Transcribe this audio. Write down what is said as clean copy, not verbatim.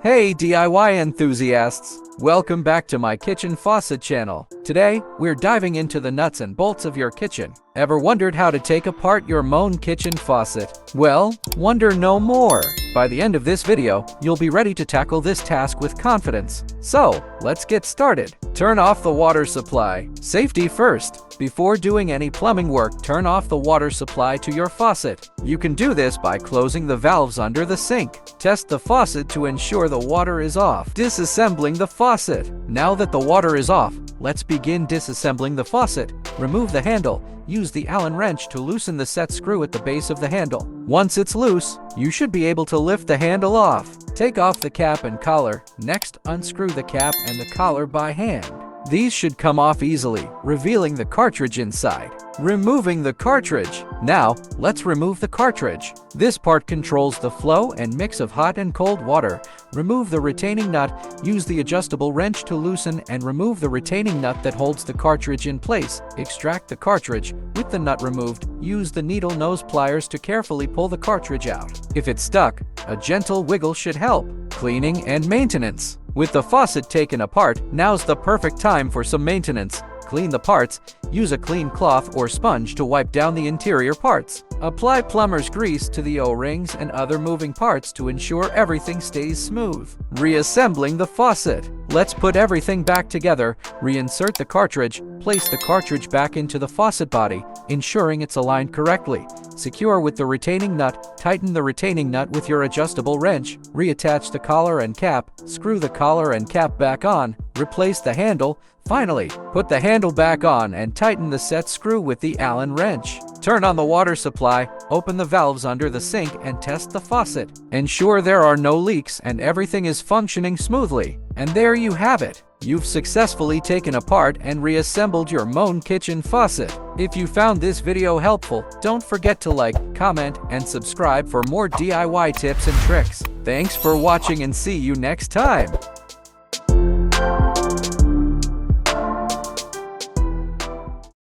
Hey DIY enthusiasts! Welcome back to my kitchen faucet channel. Today, we're diving into the nuts and bolts of your kitchen. Ever wondered how to take apart your Moen kitchen faucet? Well, wonder no more. By the end of this video, you'll be ready to tackle this task with confidence. So, let's get started. Turn off the water supply. Safety first. Before doing any plumbing work, turn off the water supply to your faucet. You can do this by closing the valves under the sink. Test the faucet to ensure the water is off. Disassembling the faucet. Now that the water is off, let's begin disassembling the faucet. Remove the handle. Use the Allen wrench to loosen the set screw at the base of the handle. Once it's loose, you should be able to lift the handle off. Take off the cap and collar. Next, unscrew the cap and the collar by hand. These should come off easily, revealing the cartridge inside. Removing the cartridge. Now, let's remove the cartridge. This part controls the flow and mix of hot and cold water. Remove the retaining nut. Use the adjustable wrench to loosen and remove the retaining nut that holds the cartridge in place. Extract the cartridge. With the nut removed, use the needle nose pliers to carefully pull the cartridge out. If it's stuck, a gentle wiggle should help. Cleaning and maintenance. With the faucet taken apart, now's the perfect time for some maintenance. Clean the parts. Use a clean cloth or sponge to wipe down the interior parts. Apply plumber's grease to the O-rings and other moving parts to ensure everything stays smooth. Reassembling the faucet. Let's put everything back together. Reinsert the cartridge. Place the cartridge back into the faucet body, ensuring it's aligned correctly. Secure with the retaining nut. Tighten the retaining nut with your adjustable wrench. Reattach the collar and cap. Screw the collar and cap back on. Replace the handle. Finally, put the handle back on and tighten the set screw with the Allen wrench. Turn on the water supply, open the valves under the sink and test the faucet. Ensure there are no leaks and everything is functioning smoothly. And there you have it. You've successfully taken apart and reassembled your Moen kitchen faucet. If you found this video helpful, don't forget to like, comment, and subscribe for more DIY tips and tricks. Thanks for watching and see you next time.